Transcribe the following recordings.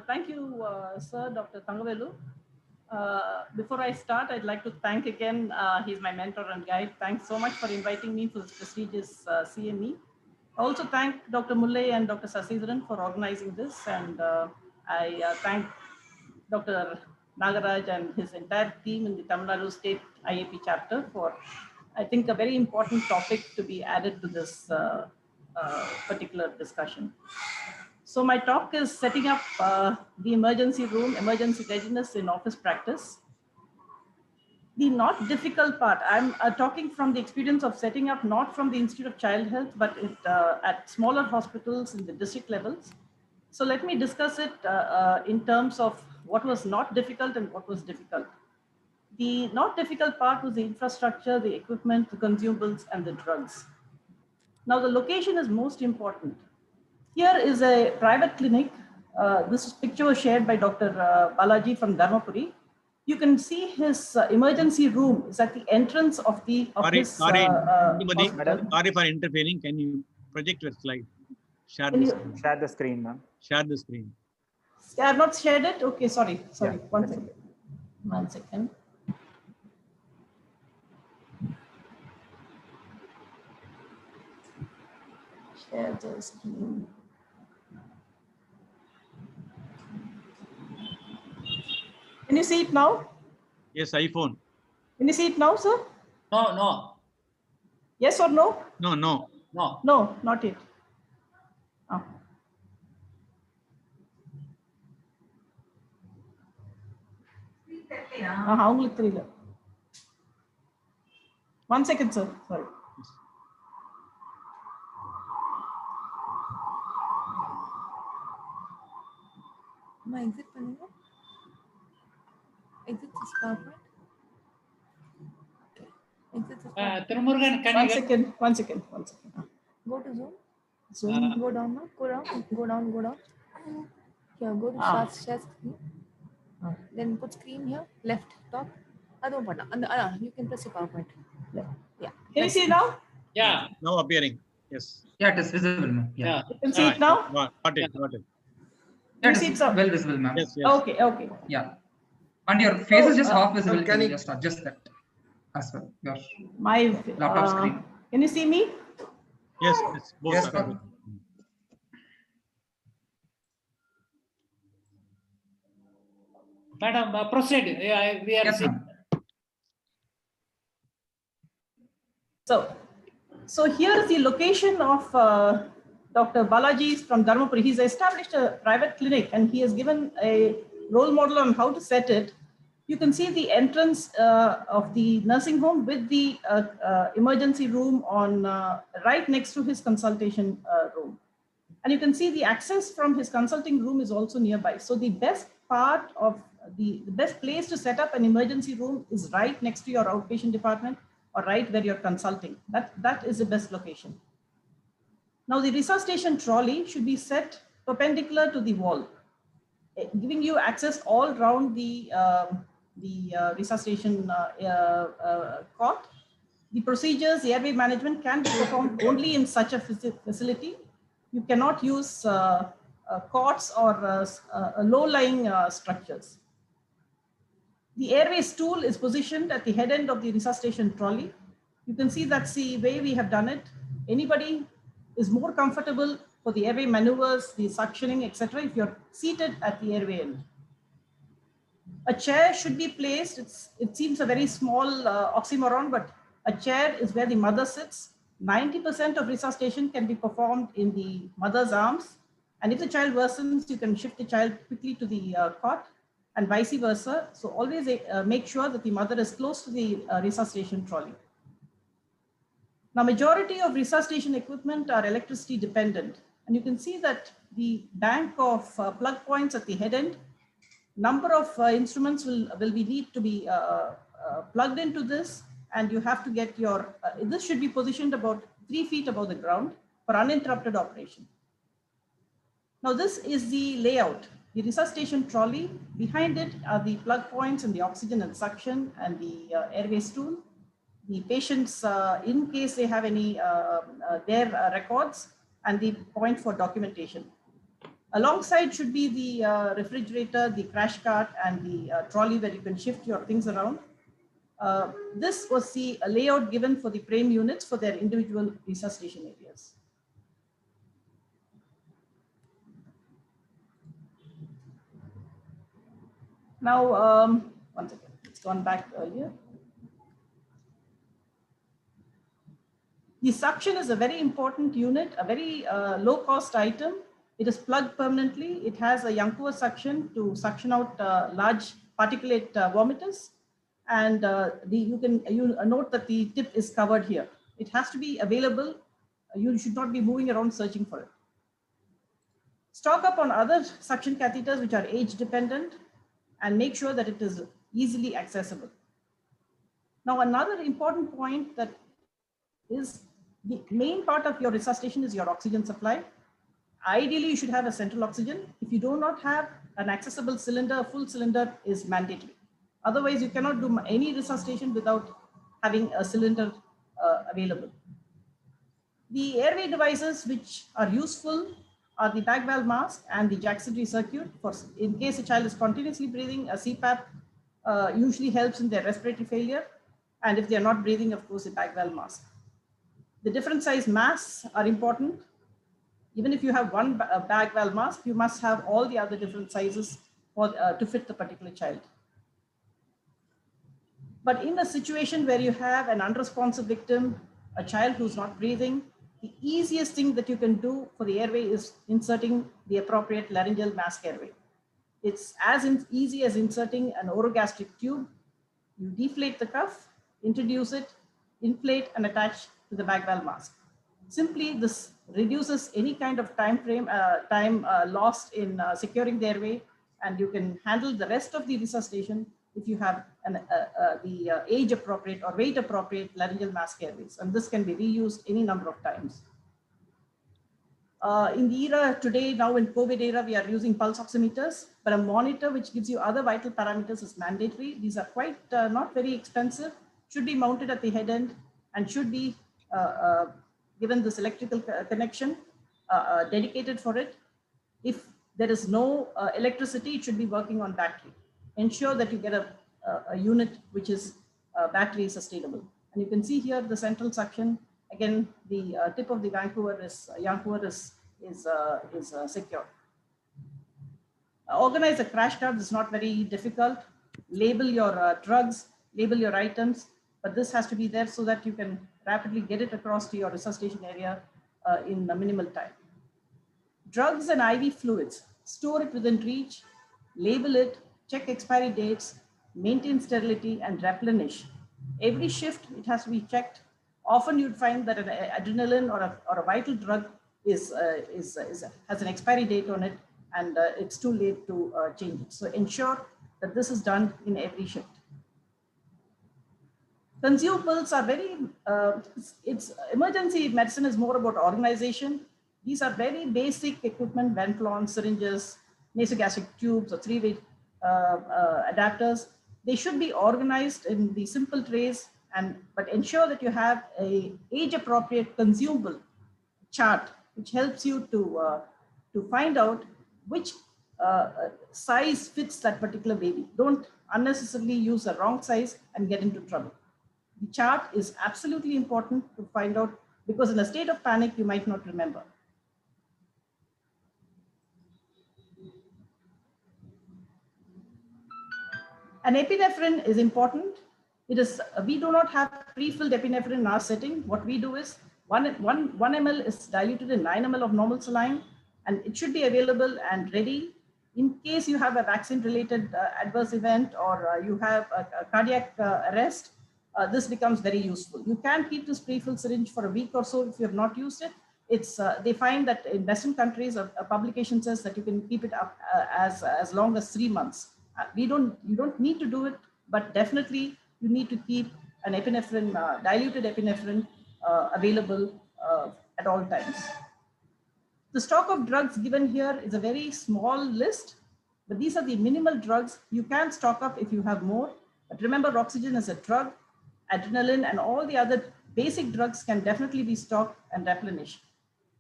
Thank you, Sir Dr. Thangavelu. Before I start, I'd like to thank again, he's my mentor and guide. Thanks so much for inviting me for this prestigious CME. I also thank Dr. Mullai and Dr. Sasitharan for organizing this. And I thank Dr. Nagaraj and his entire team in the Tamil Nadu State IAP chapter for, I think, a very important topic to be added to this particular discussion. So my talk is setting up the emergency room, emergency readiness in office practice. The not difficult part, I'm talking from the experience of setting up, not from the Institute of Child Health, but at smaller hospitals in the district levels. So let me discuss it in terms of what was not difficult and what was difficult. The not difficult part was the infrastructure, the equipment, the consumables, and the drugs. Now the location is most important. Here is a private clinic. This picture was shared by Dr. Balaji from Dharmapuri. You can see his emergency room is at the entrance of the Sorry for interfering. Can you project your slide? Share the screen, ma'am. Share the screen. I have not shared it. Okay, sorry. Yeah. One second. 1 second. Share the screen. Can you see it now? Yes, iPhone. Can you see it now, sir? No, no. Yes or no? No, no. No. No, not yet. Oh. அவங்களுக்கு 1 second, sir. Sorry. Exit பண்ணுங்க. Exit this PowerPoint. Exit this PowerPoint. Tirumurugan, can One second. Go to Zoom. Go down now. Go down. Here, go to share screen. Then put screen here, left top. You can press your PowerPoint. Yeah. Can you see it now? Yeah. Now appearing. Yes. Yeah, it is visible, ma'am. Yeah. You can see it now? Got it. Yeah, You see it, sir? well visible, ma'am. Yes. Okay. Yeah. And your face is just half visible. Can you just adjust that as well? Your My laptop screen. Can you see me? Yes. Both Yes, are. ma'am. Madam, proceed. Yeah, we are Yes, seeing. ma'am. So here is the location of Dr. Balaji from Dharmapuri. He's established a private clinic and he has given a role model on how to set it. You can see the entrance of the nursing home with the emergency room on right next to his consultation room. And you can see the access from his consulting room is also nearby. So the best part of the best place to set up an emergency room is right next to your outpatient department or right where you're consulting. That is the best location. Now the resuscitation trolley should be set perpendicular to the wall, giving you access all around the resuscitation cot. The procedures, the airway management can be performed only in such a facility. You cannot use cots or low-lying structures. The airway stool is positioned at the head end of the resuscitation trolley. You can see that's the way we have done it. Anybody is more comfortable for the airway maneuvers, the suctioning, etc. if you're seated at the airway end. A chair should be placed. It seems a very small oxymoron, but a chair is where the mother sits. 90% of resuscitation can be performed in the mother's arms. And if the child worsens, you can shift the child quickly to the cot and vice versa. So always make sure that the mother is close to the resuscitation trolley. Now, majority of resuscitation equipment are electricity dependent. And you can see that the bank of plug points at the head end, number of instruments will need to be plugged into this. And you have to get your, this should be positioned about 3 feet above the ground for uninterrupted operation. Now this is the layout. The resuscitation trolley, behind it are the plug points and the oxygen and suction and the airway stool. The patients, in case they have any, their records and the point for documentation. Alongside should be the refrigerator, the crash cart, and the trolley where you can shift your things around. This was the layout given for the frame units for their individual resuscitation areas. Now, one second, it's gone back earlier. The suction is a very important unit, a very low cost item. It is plugged permanently. It has a Yankuva suction to suction out large particulate vomiters. And you note that the tip is covered here. It has to be available. You should not be moving around searching for it. Stock up on other suction catheters which are age dependent and make sure that it is easily accessible. Now, another important point that is the main part of your resuscitation is your oxygen supply. Ideally, you should have a central oxygen. If you do not have an accessible cylinder, a full cylinder is mandatory. Otherwise, you cannot do any resuscitation without having a cylinder available. The airway devices which are useful are the bag valve mask and the Jacksonry circuit. For in case a child is continuously breathing, a CPAP usually helps in their respiratory failure. And if they are not breathing, of course, a bag valve mask. The different size masks are important. Even if you have one bag valve mask, you must have all the other different sizes for, to fit the particular child. But in a situation where you have an unresponsive victim, a child who's not breathing, the easiest thing that you can do for the airway is inserting the appropriate laryngeal mask airway. It's as easy as inserting an orogastric tube. You deflate the cuff, introduce it, inflate and attach to the bag valve mask. Simply, this reduces any kind of time lost in securing the airway, and you can handle the rest of the resuscitation if you have the age appropriate or weight appropriate laryngeal mask airways. And this can be reused any number of times. In the era today, now in COVID era, we are using pulse oximeters, but a monitor which gives you other vital parameters is mandatory. These are quite not very expensive, should be mounted at the head end and should be given this electrical connection dedicated for it. If there is no electricity, it should be working on battery. Ensure that you get a unit which is battery sustainable. And you can see here the central suction. Again, the tip of the Yankuva is secure. Organize a crash cart is not very difficult. Label your drugs, label your items, but this has to be there so that you can rapidly get it across to your resuscitation area in a minimal time. Drugs and IV fluids, store it within reach, label it, check expiry dates, maintain sterility and replenish. Every shift, it has to be checked. Often you'd find that an adrenaline or a vital drug has an expiry date on it, and it's too late to change it. So ensure that this is done in every shift. Consumables are very, emergency medicine is more about organization. These are very basic equipment, Venflon, syringes, nasogastric tubes or three-way adapters. They should be organized in the simple trays, but ensure that you have a age-appropriate consumable chart, which helps you to find out which size fits that particular baby. Don't unnecessarily use the wrong size and get into trouble. The chart is absolutely important to find out, because in a state of panic, you might not remember. An epinephrine is important. We do not have pre-filled epinephrine in our setting. What we do is 1 ml is diluted in 9 ml of normal saline, and it should be available and ready in case you have a vaccine-related adverse event or you have a cardiac arrest. This becomes very useful. You can keep this pre-filled syringe for a week or so if you have not used it. They find that in Western countries, a publication says that you can keep it up as long as 3 months. You don't need to do it, but definitely you need to keep an epinephrine, diluted epinephrine available at all times. The stock of drugs given here is a very small list, but these are the minimal drugs. You can stock up if you have more, but remember, oxygen is a drug, adrenaline and all the other basic drugs can definitely be stocked and replenished.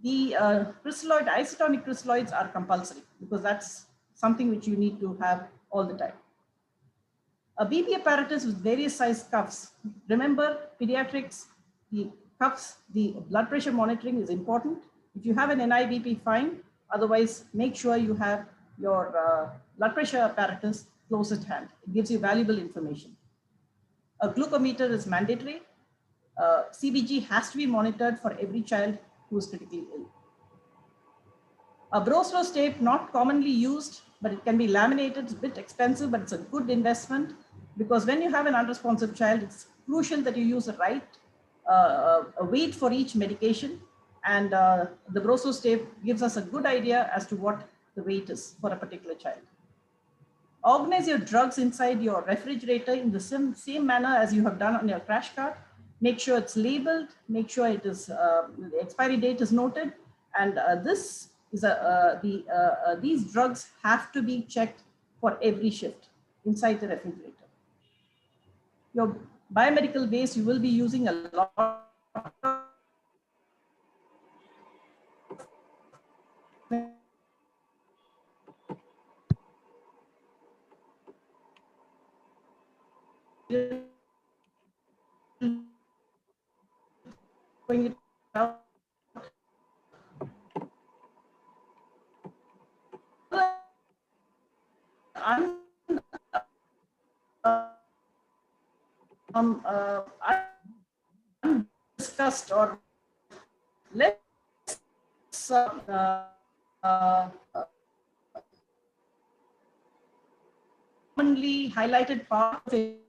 The crystalloid, isotonic crystalloids are compulsory because that's something which you need to have all the time. A BP apparatus with various size cuffs. Remember, pediatrics, the cuffs, the blood pressure monitoring is important. If you have an NIBP, fine. Otherwise, make sure you have your blood pressure apparatus close at hand. It gives you valuable information. A glucometer is mandatory. CBG has to be monitored for every child who is critically ill. A Broselows tape, not commonly used, but it can be laminated. It's a bit expensive, but it's a good investment because when you have an unresponsive child, it's crucial that you use the right weight for each medication. And the Broselows tape gives us a good idea as to what the weight is for a particular child. Organize your drugs inside your refrigerator in the same manner as you have done on your crash cart. Make sure it's labeled, make sure it is, the expiry date is noted. And this is these drugs have to be checked for every shift inside the refrigerator. Your biomedical waste, you will be using a lot going it out. Undiscussed or less commonly highlighted part of it.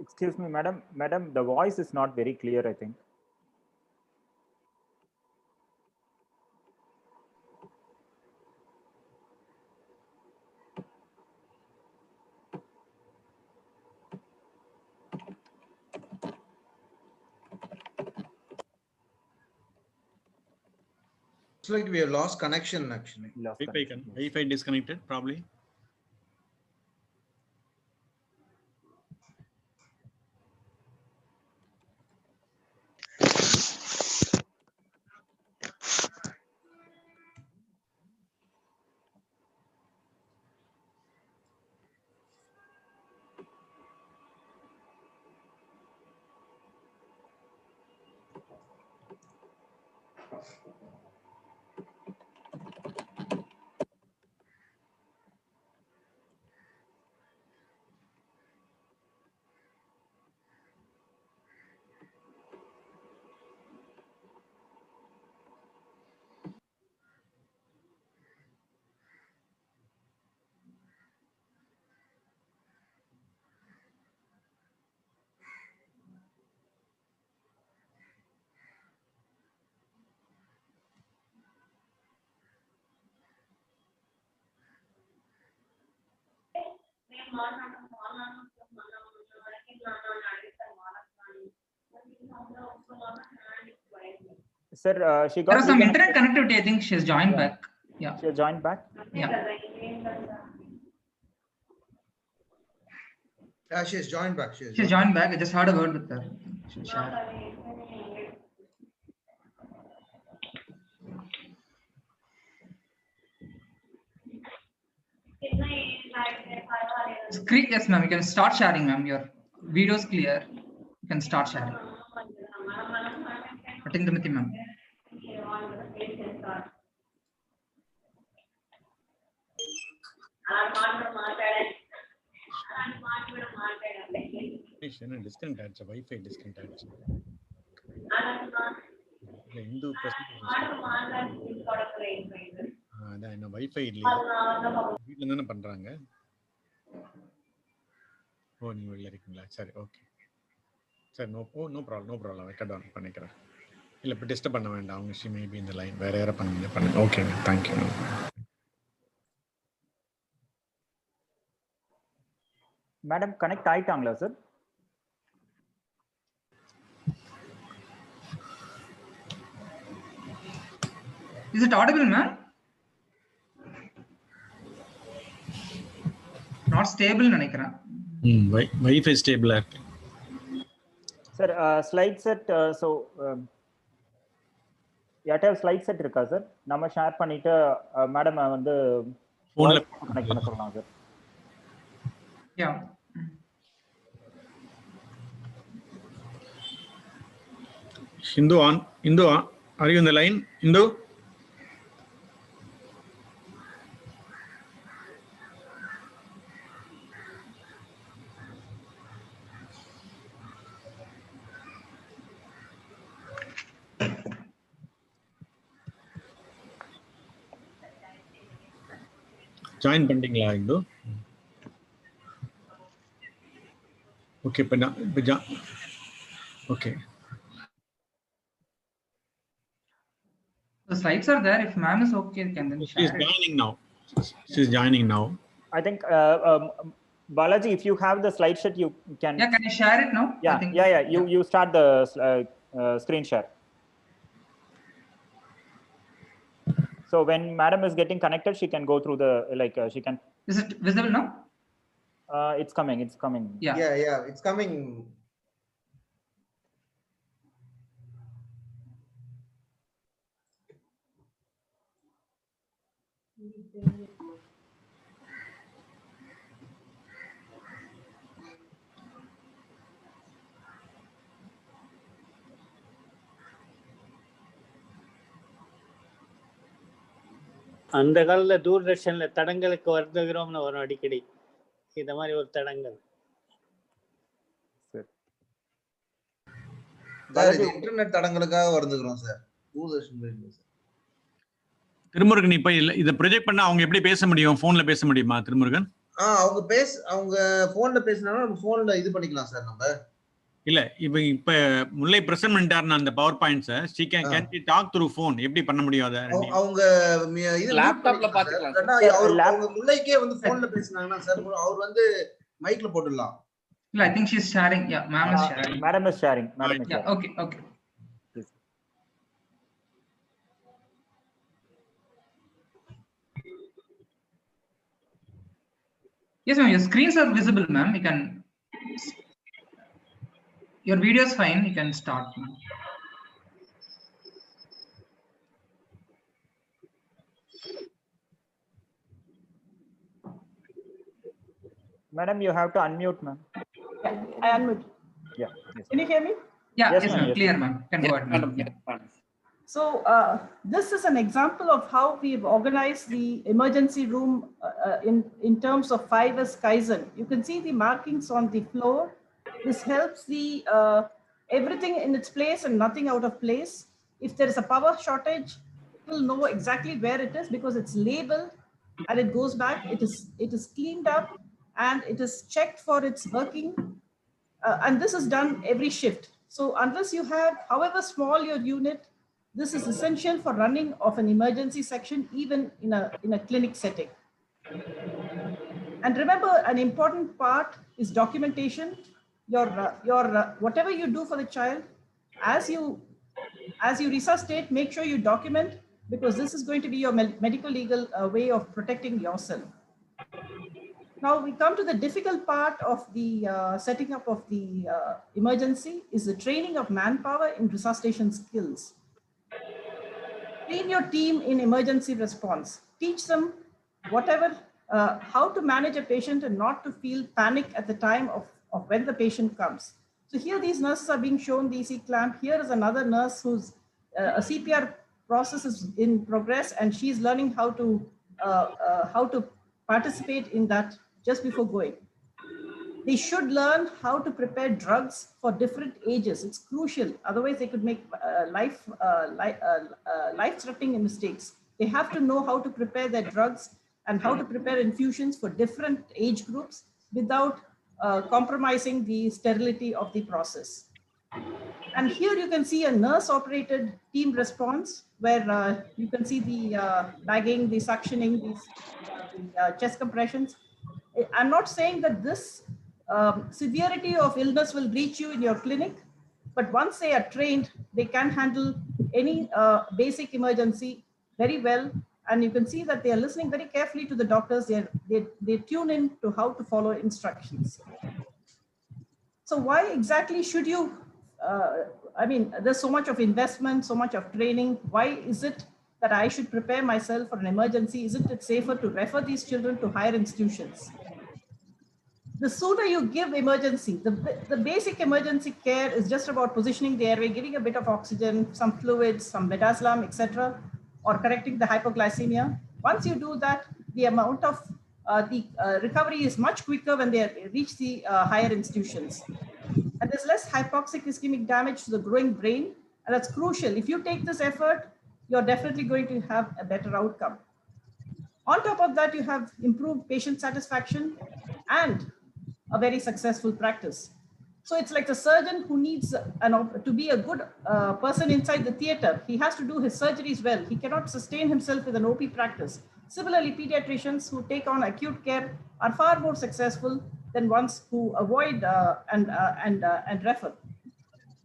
Excuse me, madam. Madam, the voice is not very clear, I think. It's like we have lost connection actually. Wi-Fi disconnected probably. Sir, she got. There was some internet connectivity. I think she's joined back. Yeah. She joined back. Yeah. Yeah, she's joined back. She's joined back. I just had a word with her. She'll share. Screen, yes, ma'am. You can start sharing, ma'am. Your video is clear. You can start sharing. Atindamati, ma'am. Disconnect Wi-Fi disconnect. Hindu அதான் wifi இல்லையா வீட்டில் தானே பண்ணுறாங்க. Oh நீங்கள் வெளில இருக்கீங்களா? சரி okay sir. No problem record on பண்ணிக்கிறேன். இல்லை இப்போ டிஸ்டர்ப் பண்ண வேண்டாம். அவங்க ஷி மேபி இந்த லைன் வேறு யாரை பண்ணுங்க. ஓகேங்க, தேங்க்யூ. மேடம் கனெக்ட் ஆயிட்டாங்களா sir? Is it audible, ma'am? Not stable நினைக்கிறேன். வைஃபை ஸ்டேபிளா இருக்கு. Sir, slide set. So, Airtel slide set இருக்கா சார்? நம்ம ஷேர் பண்ணிட்டு மேடம் வந்து Phone-ல கனெக்ட் பண்ண சொல்லலாம் sir. Yeah. Hindu on. Hindu, are you in the line? Hindu? Join பண்ணிட்டீங்களா Hindu? Okay, okay. The slides are there. If ma'am is okay, can then share She's it. joining now. She's joining now. I think Balaji, if you have the slide sheet, you can. Yeah, can you share it now? Yeah, I think, yeah. You start the screen share. So when madam is getting connected, she can go through the she can. Is it visible now? It's coming. It's coming. Yeah. Yeah, it's coming. அந்த காலத்துல தூர்தர்ஷன்ல தடங்களுக்கு வருதுகிறோம்னு வரும் அடிக்கடி. இந்த மாதிரி ஒரு தடங்கள். Sir இது internet தடங்களுக்காக வருதுகிறோம் sir. Doordarshan பேசுங்க சார். திருமுருகன் இப்ப இத ப்ரொஜெக்ட் பண்ணா அவங்க எப்படி பேச முடியும்? போன்ல பேச முடியுமா திருமுருகன்? அவங்க போன்ல பேசினாலும் நம்ம போன்ல இது பண்ணிக்கலாம் சார் நம்ம. இல்ல இப்ப முல்லை பிரசன்ட் பண்ணிட்டாருன்னா அந்த power points she can talk through phone எப்படி பண்ண முடியும் அத? அவங்க இது லேப்டாப்ல பாத்துக்கலாம். அவங்க முல்லைக்கே வந்து போன்ல பேசினாங்கன்னா சார் அவர் வந்து மைக்ல போட்டுடலாம். No, I think she's sharing. Yeah, ma'am is sharing. Madam is sharing. Yeah, okay. Yes, ma'am. Your screens are visible, ma'am. You can. Your video is fine. You can start. Madam, you have to unmute, ma'am. I unmute. Yeah. Yes. Can you hear me? Yeah, Yes, yes, ma'am. ma'am. Clear, ma'am. Can go ahead, ma'am. So this is an example of how we've organized the emergency room in terms of 5S Kaizen. You can see the markings on the floor. This helps the everything in its place and nothing out of place. If there is a power shortage, it will know exactly where it is because it's labeled and it goes back. It is cleaned up and it is checked for its working. And this is done every shift. So unless you have, however small your unit, this is essential for running of an emergency section, even in a clinic setting. And remember, an important part is documentation. Your whatever you do for the child, as you resuscitate, make sure you document because this is going to be your medical legal way of protecting yourself. Now we come to the difficult part of the setting up of the emergency is the training of manpower in resuscitation skills. Train your team in emergency response. Teach them how to manage a patient and not to feel panic at the time of when the patient comes. So here these nurses are being shown the EC clamp. Here is another nurse whose a CPR process is in progress and she's learning how to participate in that just before going. They should learn how to prepare drugs for different ages. It's crucial. Otherwise, they could make life-threatening mistakes. They have to know how to prepare their drugs and how to prepare infusions for different age groups without compromising the sterility of the process. And here you can see a nurse-operated team response where you can see the bagging, the suctioning, the chest compressions. I'm not saying that this severity of illness will reach you in your clinic, but once they are trained, they can handle any basic emergency very well. And you can see that they are listening very carefully to the doctors. They tune in to how to follow instructions. So why exactly should you I mean, there's so much of investment, so much of training. Why is it that I should prepare myself for an emergency? Isn't it safer to refer these children to higher institutions? The sooner you give emergency, the basic emergency care is just about positioning the airway, giving a bit of oxygen, some fluids, some midazolam, etc., or correcting the hypoglycemia. Once you do that, the amount of recovery is much quicker when they reach the higher institutions. And there's less hypoxic ischemic damage to the growing brain. And that's crucial. If you take this effort, you're definitely going to have a better outcome. On top of that, you have improved patient satisfaction and a very successful practice. So it's like the surgeon who needs to be a good person inside the theater. He has to do his surgeries well. He cannot sustain himself with an OP practice. Similarly, pediatricians who take on acute care are far more successful than ones who avoid and refer.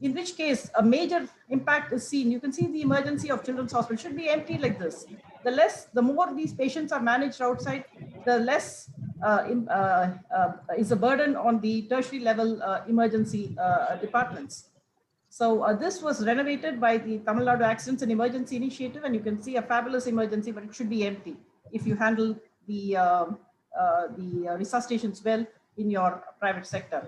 In which case, a major impact is seen. You can see the emergency of Children's Hospital should be empty like this. The more these patients are managed outside, the less is a burden on the tertiary level emergency departments. So this was renovated by the Tamil Nadu Accidents and Emergency Initiative, and you can see a fabulous emergency, but it should be empty if you handle the resuscitations well in your private sector.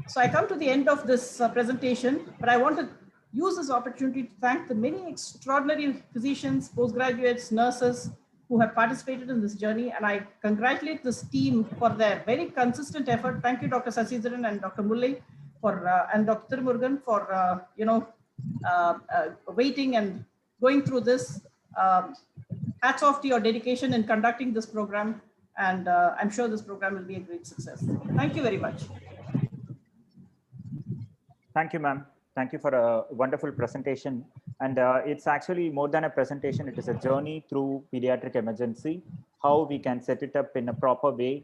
So I come to the end of this presentation, but I want to use this opportunity to thank the many extraordinary physicians, postgraduates, nurses who have participated in this journey. And I congratulate this team for their very consistent effort. Thank you, Dr. Sasidaran and Dr. Mullai and Dr. Tirumurugan for, waiting and going through this. Hats off to your dedication in conducting this program. And I'm sure this program will be a great success. Thank you very much. Thank you, ma'am. Thank you for a wonderful presentation. And it's actually more than a presentation. It is a journey through pediatric emergency, how we can set it up in a proper way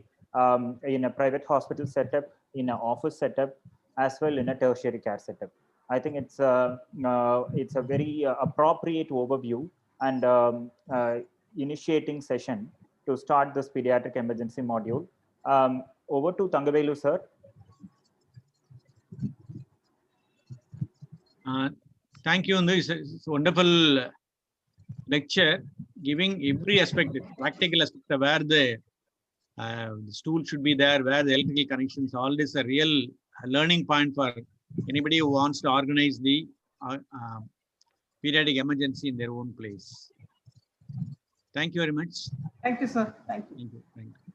in a private hospital setup, in an office setup, as well in a tertiary care setup. I think it's a very appropriate overview and initiating session to start this pediatric emergency module. Over to Thangavelu, sir. Thank you. It's a wonderful lecture, giving every aspect, practical aspect of where the stool should be there, where the electrical connections, all this a real learning point for anybody who wants to organize the pediatric emergency in their own place. Thank you very much. Thank you, sir. Thank you. Thank you. Thank you.